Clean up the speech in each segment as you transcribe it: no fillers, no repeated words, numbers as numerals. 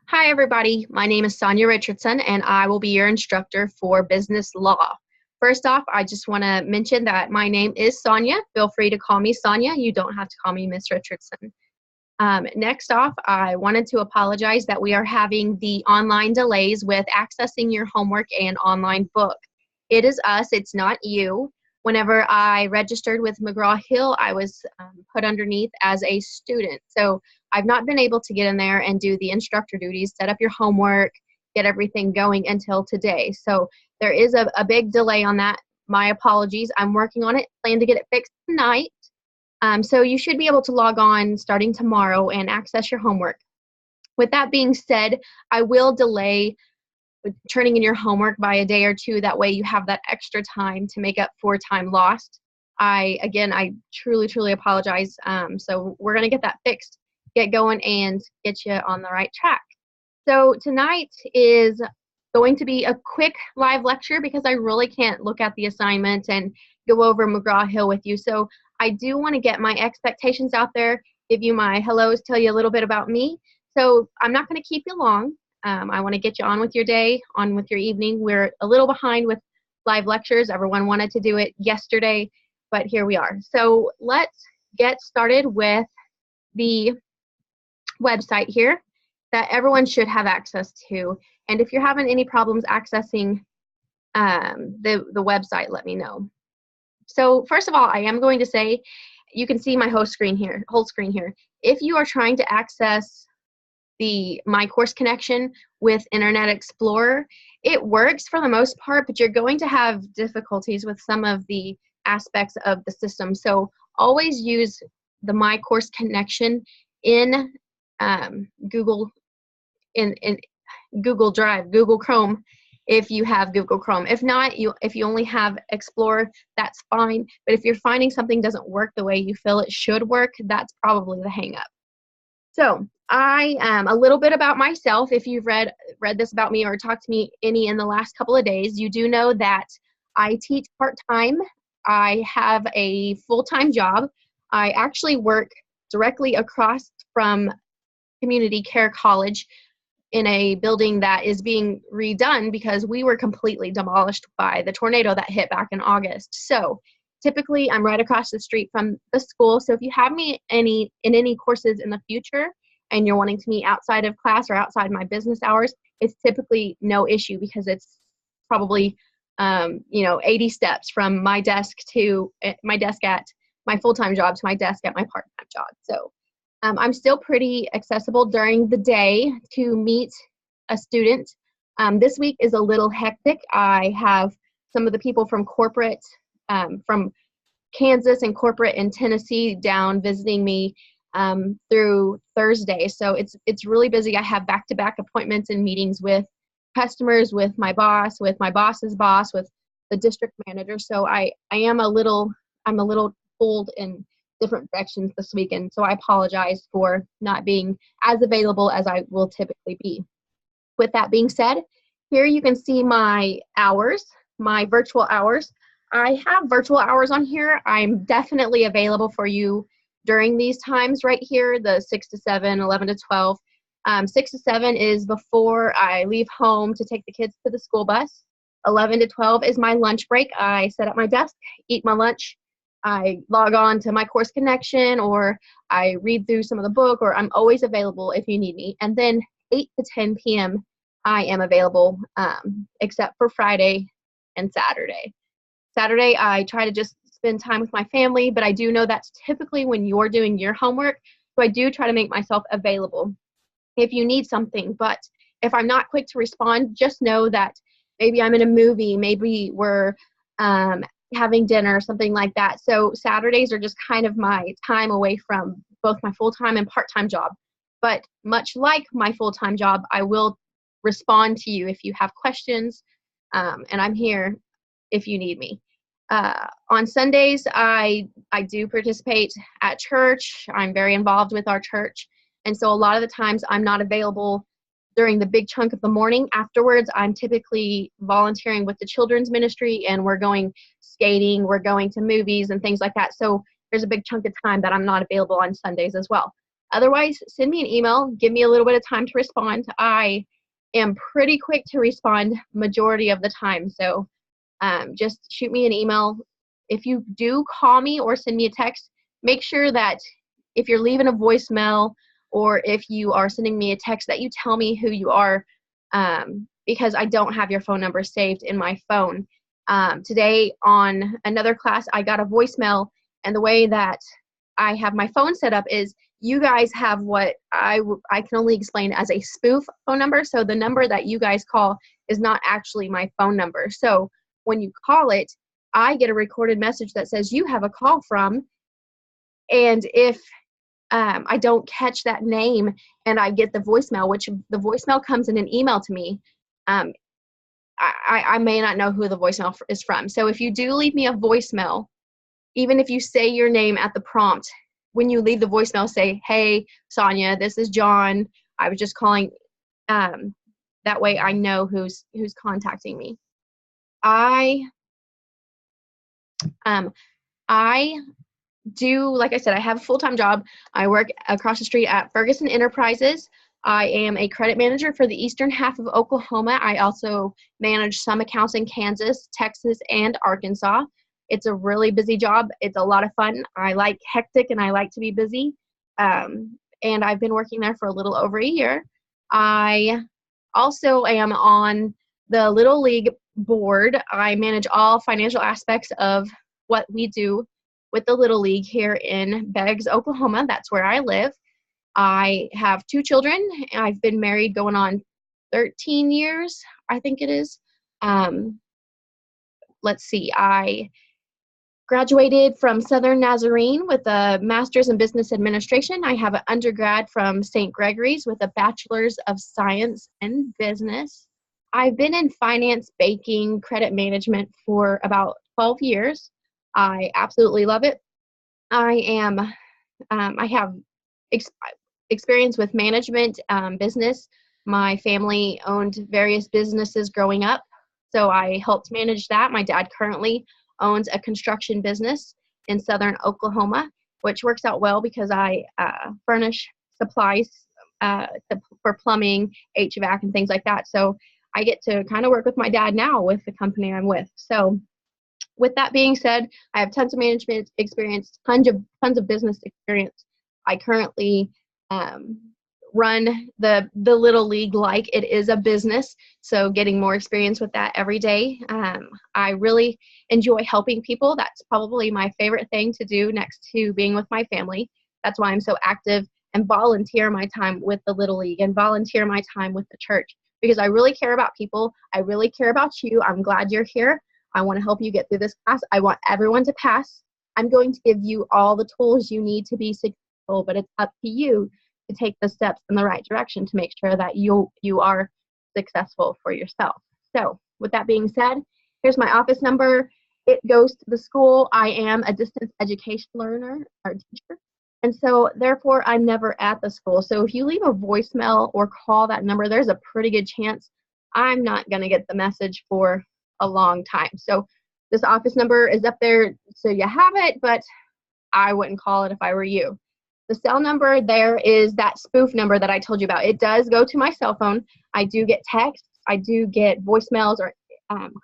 Hi, everybody. My name is Sonia Richardson, and I will be your instructor for business law. First off, I just want to mention that my name is Sonia. Feel free to call me Sonia. You don't have to call me Miss Richardson. Next off, I wanted to apologize that we are having the online delays with accessing your homework and online book. It is us, it's not you. Whenever I registered with McGraw-Hill, I was put underneath as a student. So I've not been able to get in there and do the instructor duties, set up your homework, get everything going until today. So there is a big delay on that. My apologies. I'm working on it, plan to get it fixed tonight. So you should be able to log on starting tomorrow and access your homework. With that being said, I will delay turning in your homework by a day or two. That way you have that extra time to make up for time lost. I truly apologize. So we're going to get that fixed, get going, and get you on the right track. So tonight is going to be a quick live lecture because I really can't look at the assignment and go over McGraw-Hill with you. So I do want to get my expectations out there, give you my hellos, tell you a little bit about me. So I'm not going to keep you long. I want to get you on with your day, on with your evening. We're a little behind with live lectures. Everyone wanted to do it yesterday, but here we are. So let's get started with the website here that everyone should have access to. And if you're having any problems accessing the website, let me know. So first of all, I am going to say, you can see my whole screen here. If you are trying to access the My Course Connection with Internet Explorer, it works for the most part, but you're going to have difficulties with some of the aspects of the system. So always use the My Course Connection in Google Drive, Google Chrome, if you have Google Chrome. If not, if you only have Explorer, that's fine. But if you're finding something doesn't work the way you feel it should work, that's probably the hang up. So a little bit about myself. If you've read this about me or talked to me any in the last couple of days, you do know that I teach part-time. I have a full-time job. I actually work directly across from Community Care College in a building that is being redone because we were completely demolished by the tornado that hit back in August. So typically I'm right across the street from the school. So if you have me in any courses in the future and you're wanting to meet outside of class or outside my business hours, it's typically no issue because it's probably 80 steps from my desk at my full-time job to my desk at my part-time job. So I'm still pretty accessible during the day to meet a student. This week is a little hectic. I have some of the people from corporate, from Kansas and corporate in Tennessee down visiting me through Thursday. So it's really busy. I have back-to-back appointments and meetings with customers, with my boss, with my boss's boss, with the district manager. So I'm a little pulled in different directions this weekend, so I apologize for not being as available as I will typically be. With that being said, here you can see my hours, my virtual hours. I have virtual hours on here. I'm definitely available for you during these times right here, the 6 to 7, 11 to 12. 6 to 7 is before I leave home to take the kids to the school bus. 11 to 12 is my lunch break. I sit at my desk, eat my lunch, I log on to My Course Connection, or I read through some of the book, or I'm always available if you need me. And then 8 to 10 p.m. I am available, except for Friday and Saturday. Saturday, I try to just spend time with my family, but I do know that's typically when you're doing your homework, so I do try to make myself available if you need something. But if I'm not quick to respond, just know that maybe I'm in a movie, maybe we're having dinner or something like that. So Saturdays are just kind of my time away from both my full-time and part-time job. But much like my full-time job, I will respond to you if you have questions, and I'm here if you need me. On Sundays, I do participate at church. I'm very involved with our church, and so a lot of the times I'm not available during the big chunk of the morning. Afterwards, I'm typically volunteering with the children's ministry, and we're going skating, we're going to movies and things like that. So there's a big chunk of time that I'm not available on Sundays as well. Otherwise, send me an email. Give me a little bit of time to respond. I am pretty quick to respond majority of the time. So just shoot me an email. If you do call me or send me a text, make sure that if you're leaving a voicemail or if you are sending me a text that you tell me who you are, because I don't have your phone number saved in my phone. Today on another class, I got a voicemail, and the way that I have my phone set up is you guys have what I can only explain as a spoof phone number. So the number that you guys call is not actually my phone number. So when you call it, I get a recorded message that says you have a call from, and if I don't catch that name and I get the voicemail, which the voicemail comes in an email to me, I may not know who the voicemail is from. So if you do leave me a voicemail, even if you say your name at the prompt, when you leave the voicemail, say, hey, Sonia, this is John. I was just calling. That way I know who's contacting me. I do, like I said, I have a full-time job. I work across the street at Ferguson Enterprises. I am a credit manager for the eastern half of Oklahoma. I also manage some accounts in Kansas, Texas, and Arkansas. It's a really busy job. It's a lot of fun. I like hectic and I like to be busy. And I've been working there for a little over a year. I also am on the Little League board. I manage all financial aspects of what we do with the Little League here in Beggs, Oklahoma. That's where I live. I have 2 children. I've been married going on 13 years, I think it is. Let's see, I graduated from Southern Nazarene with a master's in business administration. I have an undergrad from St. Gregory's with a bachelor's of science in business. I've been in finance, banking, credit management for about 12 years. I absolutely love it. I have experience with management, business. My family owned various businesses growing up, so I helped manage that. My dad currently owns a construction business in southern Oklahoma, which works out well because I furnish supplies for plumbing, HVAC, and things like that. So I get to kind of work with my dad now with the company I'm with. So with that being said, I have tons of management experience, tons of business experience. I currently run the Little League like it is a business, so getting more experience with that every day. I really enjoy helping people. That's probably my favorite thing to do next to being with my family. That's why I'm so active and volunteer my time with the Little League and volunteer my time with the church, because I really care about people. I really care about you. I'm glad you're here. I want to help you get through this class. I want everyone to pass. I'm going to give you all the tools you need to be successful, but it's up to you to take the steps in the right direction to make sure that you are successful for yourself. So with that being said, here's my office number. It goes to the school. I am a distance education learner or teacher, and so therefore I'm never at the school. So if you leave a voicemail or call that number, there's a pretty good chance I'm not going to get the message for a long time. So this office number is up there so you have it, but I wouldn't call it if I were you. The cell number there is that spoof number that I told you about. It does go to my cell phone. I do get texts. I do get voicemails or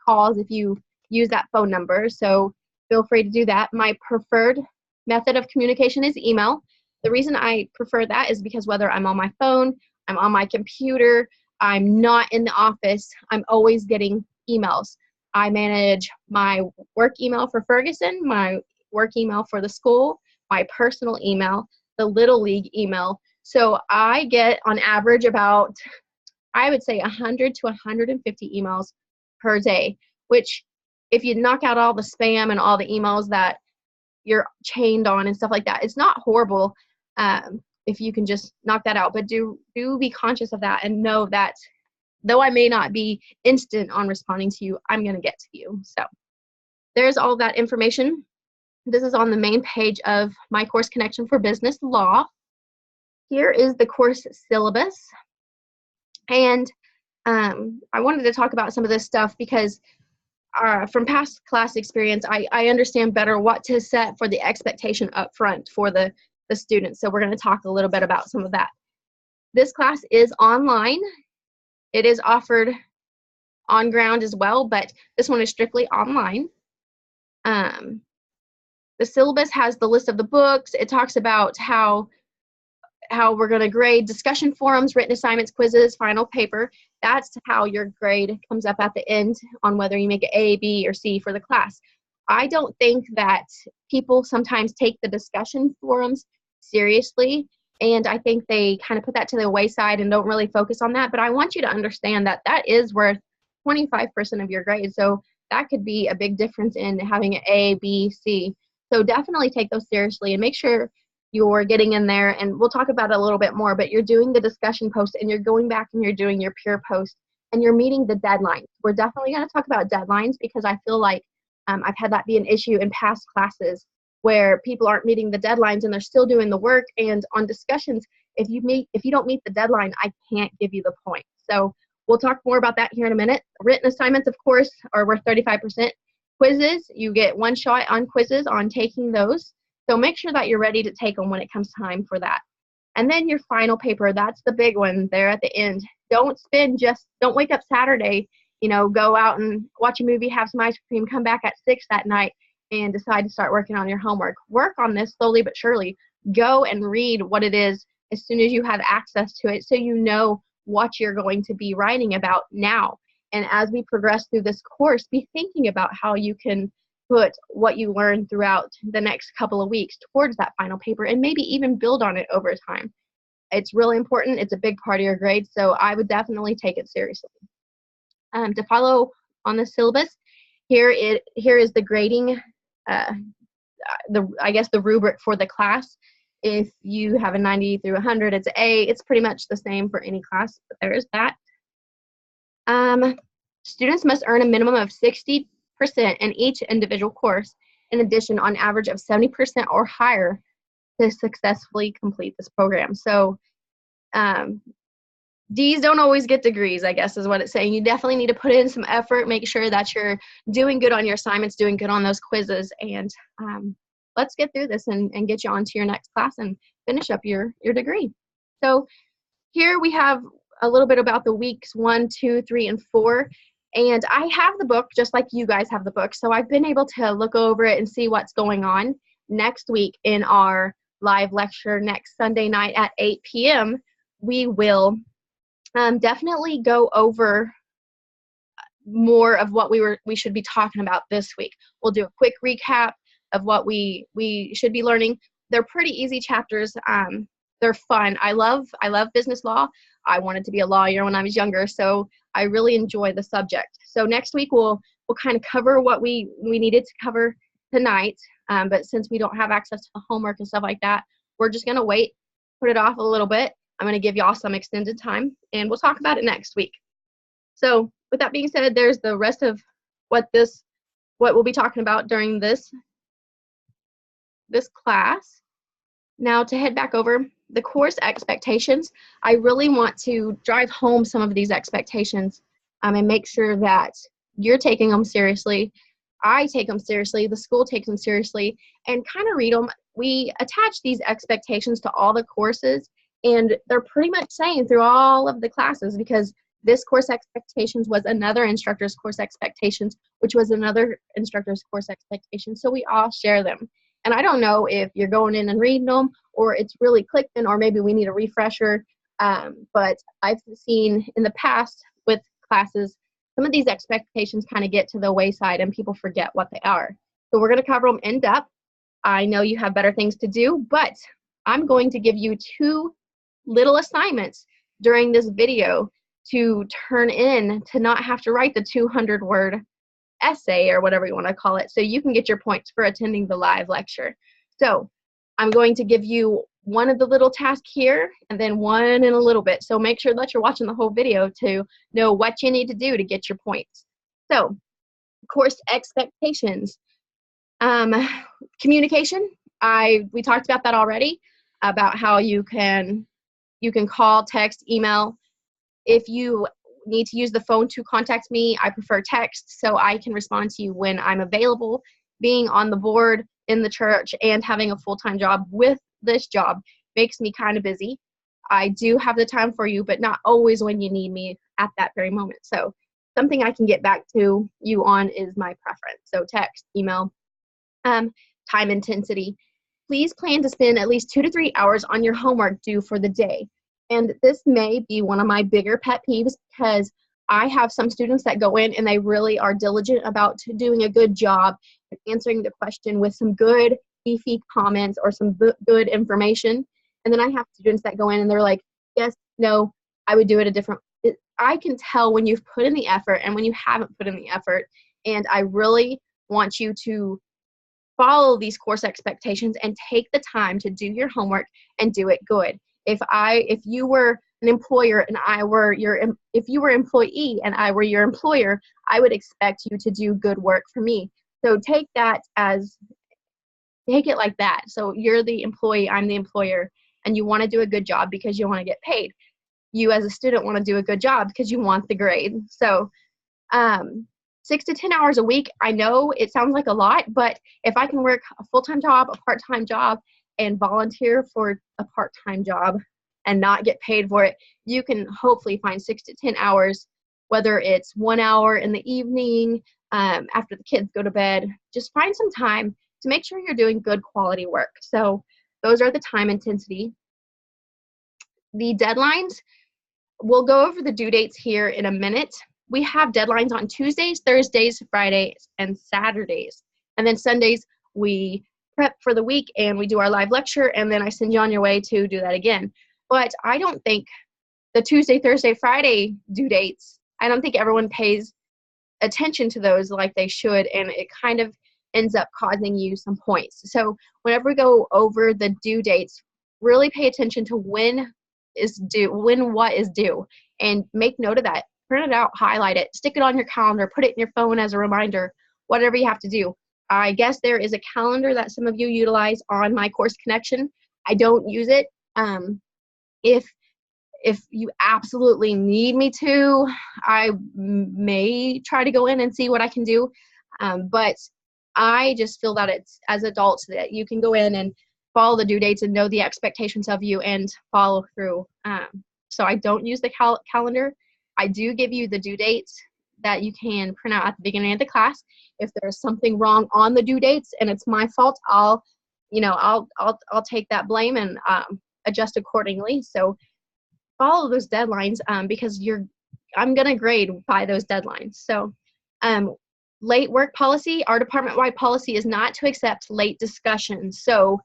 calls if you use that phone number. So feel free to do that. My preferred method of communication is email. The reason I prefer that is because whether I'm on my phone, I'm on my computer, I'm not in the office, I'm always getting emails. I manage my work email for Ferguson, my work email for the school, my personal email, the Little League email. So I get on average about, I would say 100 to 150 emails per day, which if you knock out all the spam and all the emails that you're chained on and stuff like that, it's not horrible if you can just knock that out. But do be conscious of that and know that though I may not be instant on responding to you, I'm going to get to you. So there's all that information. This is on the main page of my course Connection for Business Law. Here is the course syllabus. And I wanted to talk about some of this stuff because from past class experience, I understand better what to set for the expectation up front for the the students. So we're going to talk a little bit about some of that. This class is online. It is offered on ground as well, but this one is strictly online. The syllabus has the list of the books. It talks about how we're going to grade discussion forums, written assignments, quizzes, final paper. That's how your grade comes up at the end on whether you make it A, B, or C for the class. I don't think that people sometimes take the discussion forums seriously, and I think they kind of put that to the wayside and don't really focus on that. But I want you to understand that that is worth 25% of your grade. So that could be a big difference in having an A, B, C. So definitely take those seriously and make sure you're getting in there, and we'll talk about it a little bit more, but you're doing the discussion post and you're going back and you're doing your peer post and you're meeting the deadlines. We're definitely going to talk about deadlines because I feel like I've had that be an issue in past classes where people aren't meeting the deadlines and they're still doing the work. And on discussions, if you don't meet the deadline, I can't give you the point. So we'll talk more about that here in a minute. Written assignments, of course, are worth 35%. Quizzes, you get one shot on quizzes on taking those. So make sure that you're ready to take them when it comes time for that. And then your final paper, that's the big one there at the end. Don't wake up Saturday, go out and watch a movie, have some ice cream, come back at 6 that night and decide to start working on your homework. Work on this slowly but surely. Go and read what it is as soon as you have access to it so you know what you're going to be writing about now. And as we progress through this course, be thinking about how you can put what you learned throughout the next couple of weeks towards that final paper and maybe even build on it over time. It's really important. It's a big part of your grade, so I would definitely take it seriously. To follow on the syllabus, here is the grading, the rubric for the class. If you have a 90 through 100, it's A. It's pretty much the same for any class, but there's that. Students must earn a minimum of 60% in each individual course. In addition, on average of 70% or higher to successfully complete this program. So D's don't always get degrees, I guess is what it's saying. You definitely need to put in some effort, make sure that you're doing good on your assignments, doing good on those quizzes, and let's get through this and get you on to your next class and finish up your degree. So here we have a little bit about the weeks 1, 2, 3, and 4. And I have the book just like you guys have the book. So I've been able to look over it and see what's going on. Next week in our live lecture next Sunday night at 8 p.m., we will definitely go over more of what we should be talking about this week. We'll do a quick recap of what we should be learning. They're pretty easy chapters. They're fun. I love business law. I wanted to be a lawyer when I was younger, so I really enjoy the subject. So next week we'll kind of cover what we needed to cover tonight, but since we don't have access to the homework and stuff like that, we're just going to wait, put it off a little bit. I'm going to give y'all some extended time, and we'll talk about it next week. So with that being said, there's the rest of what we'll be talking about during this class. Now to head back over, the course expectations, I really want to drive home some of these expectations and make sure that you're taking them seriously. I take them seriously, the school takes them seriously, and kind of read them. We attach these expectations to all the courses, and they're pretty much same through all of the classes because this course expectations was another instructor's course expectations, which was another instructor's course expectations. So we all share them. And I don't know if you're going in and reading them or it's really clicked in or maybe we need a refresher. But I've seen in the past with classes, some of these expectations kind of get to the wayside and people forget what they are. So we're going to cover them in depth. I know you have better things to do, but I'm going to give you 2 little assignments during this video to turn in to not have to write the 200-word essay or whatever you want to call it, so you can get your points for attending the live lecture. So I'm going to give you one of the little tasks here and then one in a little bit. So make sure that you're watching the whole video to know what you need to do to get your points. So course expectations. Communication, we talked about that already, about how you can call, text, email. If you need to use the phone to contact me, I prefer text so I can respond to you when I'm available. Being on the board in the church and having a full-time job with this job makes me kind of busy. I do have the time for you, but not always when you need me at that very moment. So something I can get back to you on is my preference. So text, email, time intensity. Please plan to spend at least 2 to 3 hours on your homework due for the day. And this may be one of my bigger pet peeves because I have some students that go in and they really are diligent about doing a good job and answering the question with some good, beefy comments or some good information. And then I have students that go in and they're like, yes, no, I would do it a different. I can tell when you've put in the effort and when you haven't put in the effort. And I really want you to follow these course expectations and take the time to do your homework and do it good. If you were an employer and if you were employee and I were your employer, I would expect you to do good work for me. So take it like that. So you're the employee, I'm the employer, and you want to do a good job because you want to get paid. You as a student want to do a good job because you want the grade. So 6 to 10 hours a week, I know it sounds like a lot, but if I can work a full-time job, a part-time job, and volunteer for a part-time job and not get paid for it, you can hopefully find 6 to 10 hours, whether it's 1 hour in the evening, after the kids go to bed. Just find some time to make sure you're doing good quality work. So those are the time intensity. The deadlines, we'll go over the due dates here in a minute. We have deadlines on Tuesdays, Thursdays, Fridays, and Saturdays. And then Sundays, we prep for the week and we do our live lecture, and then I send you on your way to do that again. But I don't think the Tuesday, Thursday, Friday due dates, I don't think everyone pays attention to those like they should, and it kind of ends up causing you some points. So whenever we go over the due dates, really pay attention to what is due, and make note of that. Print it out, highlight it, stick it on your calendar, put it in your phone as a reminder, whatever you have to do. I guess there is a calendar that some of you utilize on My Course Connection. I don't use it. If you absolutely need me to, I may try to go in and see what I can do. But I just feel that it's, as adults, that you can go in and follow the due dates and know the expectations of you and follow through. So I don't use the calendar. I do give you the due dates that you can print out at the beginning of the class. If there's something wrong on the due dates and it's my fault, I'll take that blame and adjust accordingly. So follow those deadlines because I'm gonna grade by those deadlines. So late work policy, our department-wide policy is not to accept late discussions. So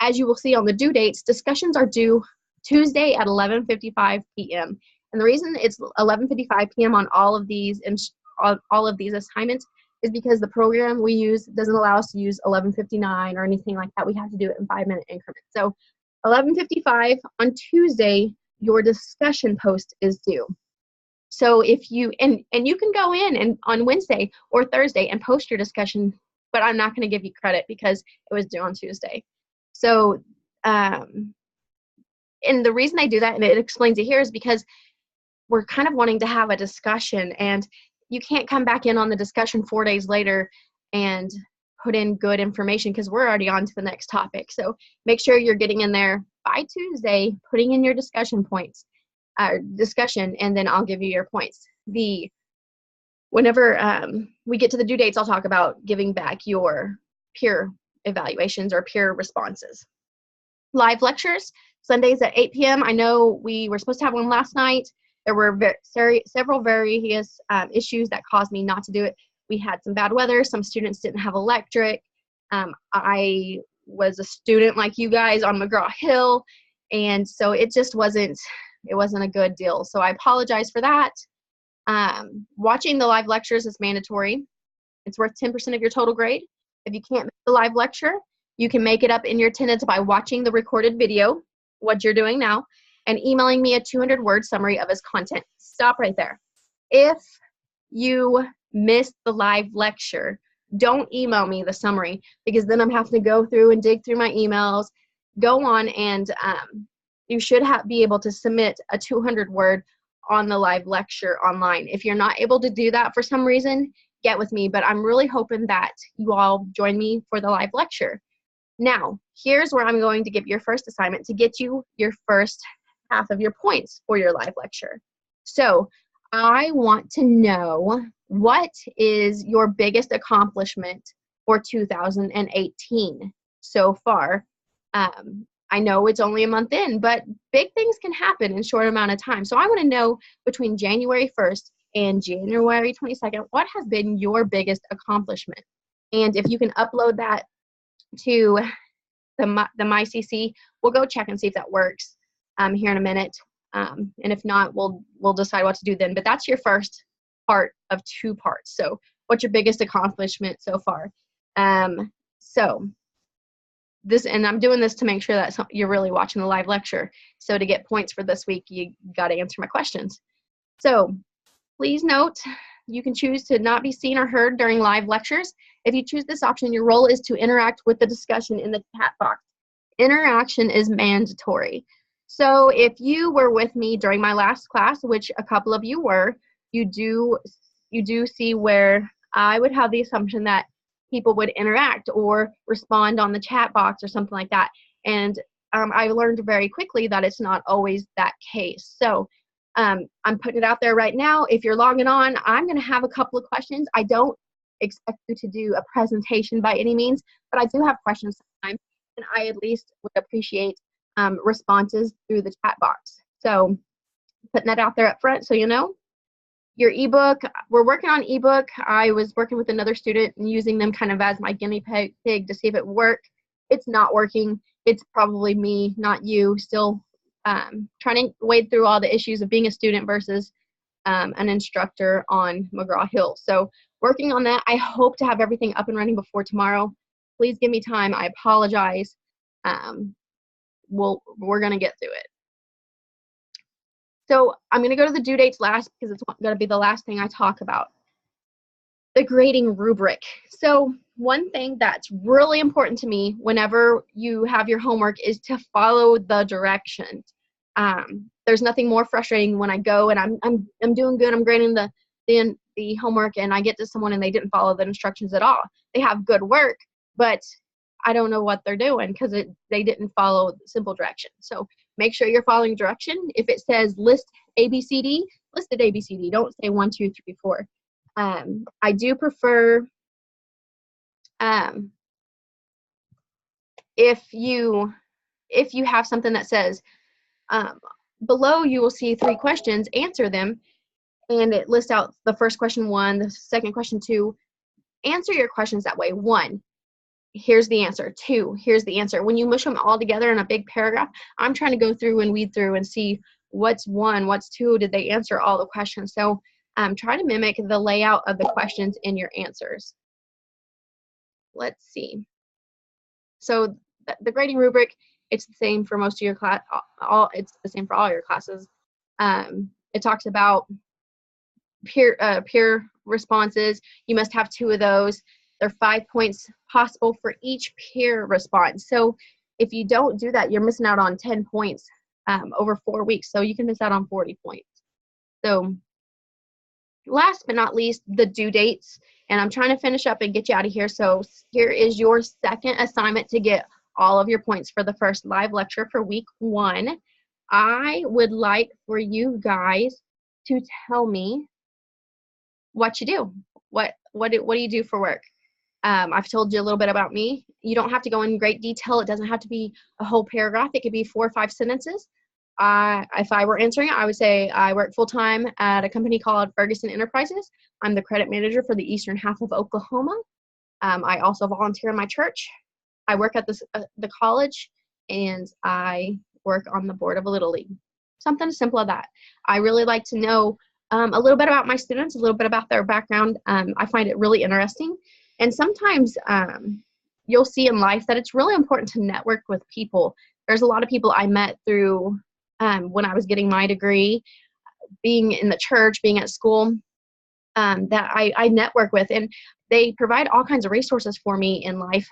as you will see on the due dates, discussions are due Tuesday at 11:55 p.m. And the reason it's 11:55 p.m. on all of these assignments is because the program we use doesn't allow us to use 11:59 or anything like that. We have to do it in 5-minute increments. So 11:55 on Tuesday, your discussion post is due. So if you, and you can go in and on Wednesday or Thursday and post your discussion, but I'm not going to give you credit because it was due on Tuesday. So, and the reason I do that, and it explains it here, is because we're kind of wanting to have a discussion, and you can't come back in on the discussion 4 days later and put in good information because we're already on to the next topic. So make sure you're getting in there by Tuesday, putting in your discussion, and then I'll give you your points. Whenever we get to the due dates, I'll talk about giving back your peer evaluations or peer responses. Live lectures, Sundays at 8 p.m. I know we were supposed to have one last night. There were several various issues that caused me not to do it. We had some bad weather. Some students didn't have electric. I was a student like you guys on McGraw-Hill, and so it just wasn't a good deal. So I apologize for that. Watching the live lectures is mandatory. It's worth 10% of your total grade. If you can't make the live lecture, you can make it up in your attendance by watching the recorded video, what you're doing now, and emailing me a 200-word summary of its content. Stop right there. If you missed the live lecture, don't email me the summary, because then I'm having to go through and dig through my emails. Go on and you should be able to submit a 200-word on the live lecture online. If you're not able to do that for some reason, get with me, but I'm really hoping that you all join me for the live lecture. Now, here's where I'm going to give your first assignment to get you your first half of your points for your live lecture. So I want to know, what is your biggest accomplishment for 2018 so far? I know it's only a month in, but big things can happen in a short amount of time. So I want to know, between January 1st and January 22nd, what has been your biggest accomplishment? And if you can upload that to the MyCC, we'll go check and see if that works here in a minute. And if not, we'll decide what to do then. But that's your first part of 2 parts. So what's your biggest accomplishment so far? So this, and I'm doing this to make sure that you're really watching the live lecture. So to get points for this week, you got to answer my questions. So please note, you can choose to not be seen or heard during live lectures. If you choose this option, your role is to interact with the discussion in the chat box. Interaction is mandatory. So if you were with me during my last class, which a couple of you were, you do see where I would have the assumption that people would interact or respond on the chat box or something like that. And I learned very quickly that it's not always that case. So I'm putting it out there right now. If you're logging on, I'm going to have a couple of questions. I don't expect you to do a presentation by any means, but I do have questions sometimes, and I at least would appreciate responses through the chat box. So putting that out there up front so you know. Your ebook, we're working on ebook. I was working with another student and using them kind of as my guinea pig to see if it worked. It's not working. It's probably me, not you, still trying to wade through all the issues of being a student versus an instructor on McGraw-Hill. So working on that. I hope to have everything up and running before tomorrow. Please give me time. I apologize. We're going to get through it. So I'm going to go to the due dates last because it's going to be the last thing I talk about. The grading rubric. So one thing that's really important to me whenever you have your homework is to follow the directions. There's nothing more frustrating when I go and I'm doing good, I'm grading the homework, and I get to someone and they didn't follow the instructions at all. They have good work, but I don't know what they're doing because they didn't follow the simple directions. So make sure you're following direction. If it says list ABCD, listed ABCD. Don't say 1, 2, 3, 4. I do prefer if you have something that says below, you will see 3 questions, answer them, and it lists out the first question 1, the second question 2. Answer your questions that way. 1, here's the answer. 2, here's the answer. When you mush them all together in a big paragraph, I'm trying to go through and weed through and see what's 1, what's 2, did they answer all the questions? So try to mimic the layout of the questions in your answers. Let's see. So the grading rubric, it's the same for most of your class. It's the same for all your classes. It talks about peer responses. You must have 2 of those. There are 5 points possible for each peer response. So if you don't do that, you're missing out on 10 points over 4 weeks. So you can miss out on 40 points. So last but not least, the due dates. And I'm trying to finish up and get you out of here. So here is your second assignment to get all of your points for the first live lecture for week 1. I would like for you guys to tell me what you do. What do you do for work? I've told you a little bit about me. You don't have to go in great detail. It doesn't have to be a whole paragraph. It could be 4 or 5 sentences. If I were answering it, I would say I work full-time at a company called Ferguson Enterprises. I'm the credit manager for the eastern half of Oklahoma. I also volunteer in my church. I work at the college, and I work on the board of a Little League. Something as simple as that. I really like to know a little bit about my students, a little bit about their background. I find it really interesting. And sometimes you'll see in life that it's really important to network with people. There's a lot of people I met through when I was getting my degree, being in the church, being at school, that I network with. And they provide all kinds of resources for me in life.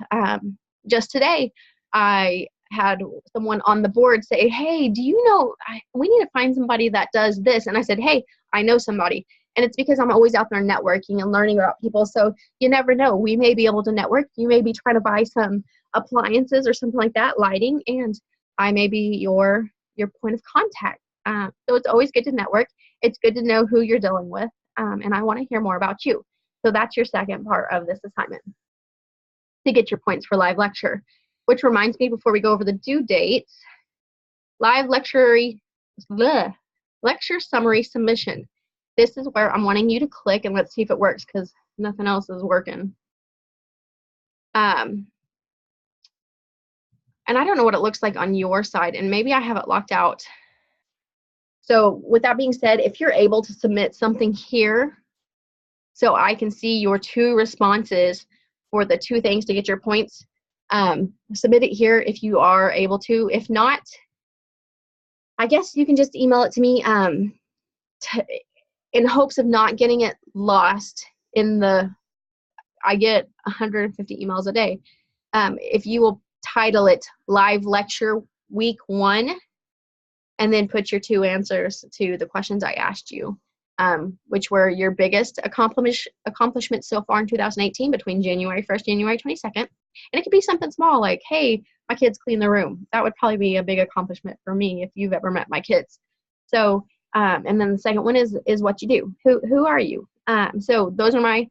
Just today, I had someone on the board say, hey, do you know, we need to find somebody that does this. And I said, hey, I know somebody. And it's because I'm always out there networking and learning about people. So you never know. We may be able to network. You may be trying to buy some appliances or something like that, lighting, and I may be your point of contact. So it's always good to network. It's good to know who you're dealing with, and I want to hear more about you. So that's your second part of this assignment, to get your points for live lecture. Which reminds me, before we go over the due dates, live lecture summary submission. This is where I'm wanting you to click, and let's see if it works, because nothing else is working. And I don't know what it looks like on your side, and maybe I have it locked out. So with that being said, if you're able to submit something here so I can see your 2 responses for the 2 things to get your points, submit it here if you are able to. If not, I guess you can just email it to me in hopes of not getting it lost in the, I get 150 emails a day. If you will title it Live Lecture Week 1, and then put your 2 answers to the questions I asked you, which were your biggest accomplishments so far in 2018 between January 1st, January 22nd. And it could be something small like, hey, my kids clean the room. That would probably be a big accomplishment for me if you've ever met my kids. So, and then the second one is what you do. Who are you? So those are my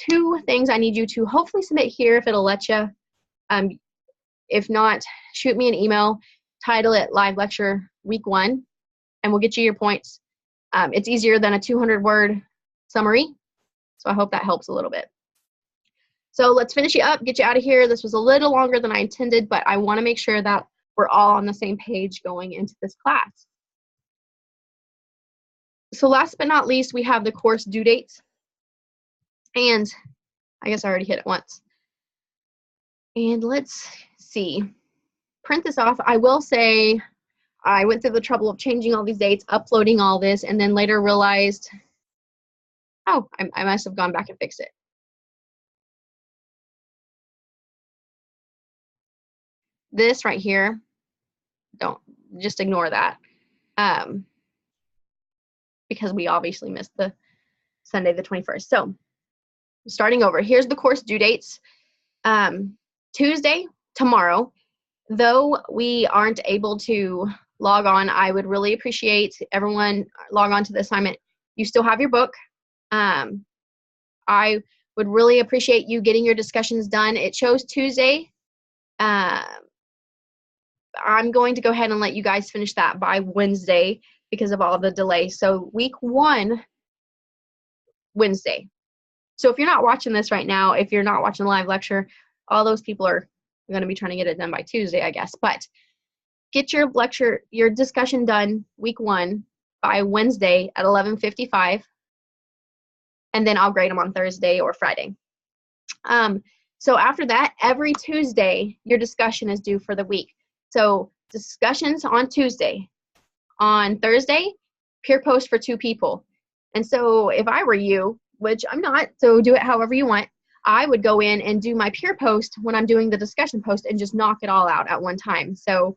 2 things I need you to hopefully submit here if it'll let you. If not, shoot me an email, title it Live Lecture Week 1, and we'll get you your points. It's easier than a 200-word summary, so I hope that helps a little bit. So let's finish you up, get you out of here. This was a little longer than I intended, but I want to make sure that we're all on the same page going into this class. So last but not least, we have the course due dates. And I guess I already hit it once. And let's see. Print this off. I will say I went through the trouble of changing all these dates, uploading all this, and then later realized, oh, I must have gone back and fixed it. This right here, don't, just ignore that. Because we obviously missed the Sunday the 21st. So starting over, here's the course due dates. Tuesday, tomorrow, though we aren't able to log on, I would really appreciate everyone log on to the assignment. You still have your book. I would really appreciate you getting your discussions done. It shows Tuesday. I'm going to go ahead and let you guys finish that by Wednesday because of all the delay. So week 1, Wednesday. So if you're not watching this right now, if you're not watching the live lecture, all those people are going to be trying to get it done by Tuesday, I guess. But get your lecture, your discussion done week 1 by Wednesday at 11:55, and then I'll grade them on Thursday or Friday. So after that, every Tuesday, your discussion is due for the week. So discussions on Tuesday. On Thursday, peer post for 2 people. And so if I were you, which I'm not, so do it however you want, I would go in and do my peer post when I'm doing the discussion post and just knock it all out at one time. So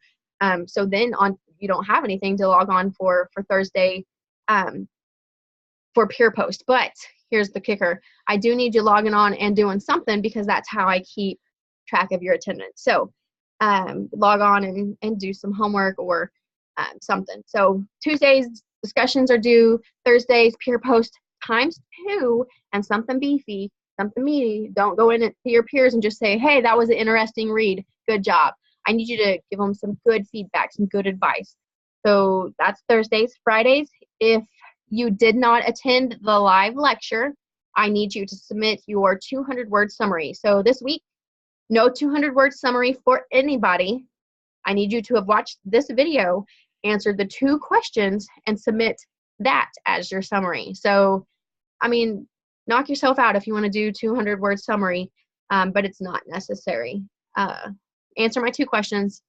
so then you don't have anything to log on for Thursday for peer post. But here's the kicker. I do need you logging on and doing something because that's how I keep track of your attendance. So log on and do some homework or something. So Tuesdays discussions are due, Thursdays peer post ×2 and something beefy, something meaty. Don't go in to your peers and just say, hey, that was an interesting read. Good job. I need you to give them some good feedback, some good advice. So that's Thursdays. Fridays, if you did not attend the live lecture, I need you to submit your 200-word summary. So this week, no 200-word summary for anybody. I need you to have watched this video, answered the 2 questions, and submit that as your summary. So, I mean, knock yourself out if you want to do 200-word summary, but it's not necessary. Answer my 2 questions,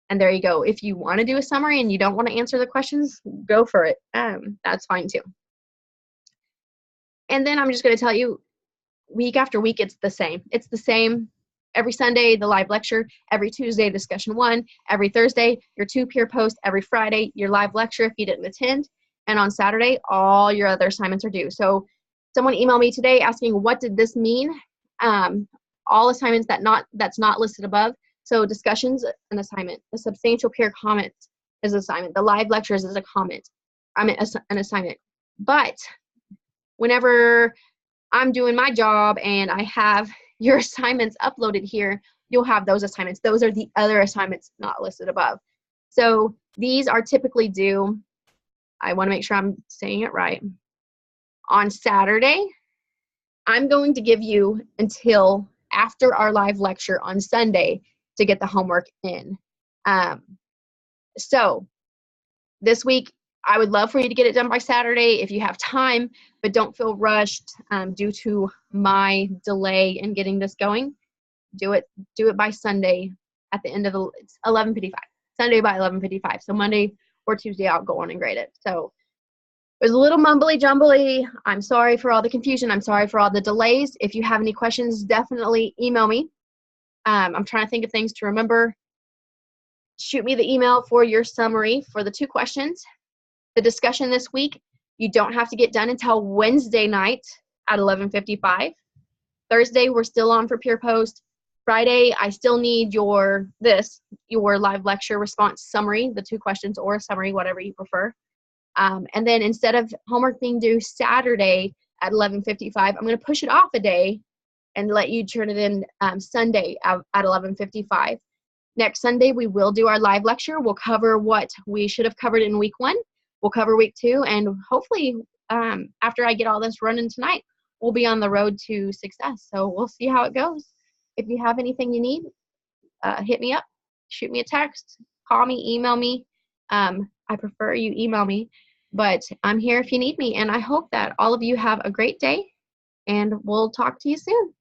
and there you go. If you want to do a summary and you don't want to answer the questions, go for it. That's fine too. And then I'm just going to tell you, week after week, it's the same. It's the same. Every Sunday, the live lecture. Every Tuesday, discussion 1. Every Thursday, your 2 peer posts. Every Friday, your live lecture if you didn't attend. And on Saturday, all your other assignments are due. So someone emailed me today asking, what did this mean? all assignments that's not listed above. So discussions, an assignment. The substantial peer comments is an assignment. The live lectures is a comment. An assignment. But whenever I'm doing my job and I have your assignments uploaded here, you'll have those assignments. Those are the other assignments not listed above. So these are typically due, I want to make sure I'm saying it right, on Saturday. I'm going to give you until after our live lecture on Sunday to get the homework in. So this week, I would love for you to get it done by Saturday if you have time, but don't feel rushed due to my delay in getting this going. Do it by Sunday at the end of it's 11:55. Sunday by 11:55. So Monday or Tuesday, I'll go on and grade it. So it was a little mumbly jumbly. I'm sorry for all the confusion. I'm sorry for all the delays. If you have any questions, definitely email me. I'm trying to think of things to remember. Shoot me the email for your summary for the 2 questions. The discussion this week, you don't have to get done until Wednesday night at 11:55. Thursday, we're still on for peer post. Friday, I still need your live lecture response summary, the 2 questions or a summary, whatever you prefer. And then instead of homework being due Saturday at 11:55, I'm going to push it off a day and let you turn it in Sunday at 11:55. Next Sunday, we will do our live lecture. We'll cover what we should have covered in week 1. We'll cover week 2, and hopefully after I get all this running tonight, we'll be on the road to success. So we'll see how it goes. If you have anything you need, hit me up, shoot me a text, call me, email me. I prefer you email me, but I'm here if you need me. And I hope that all of you have a great day, and we'll talk to you soon.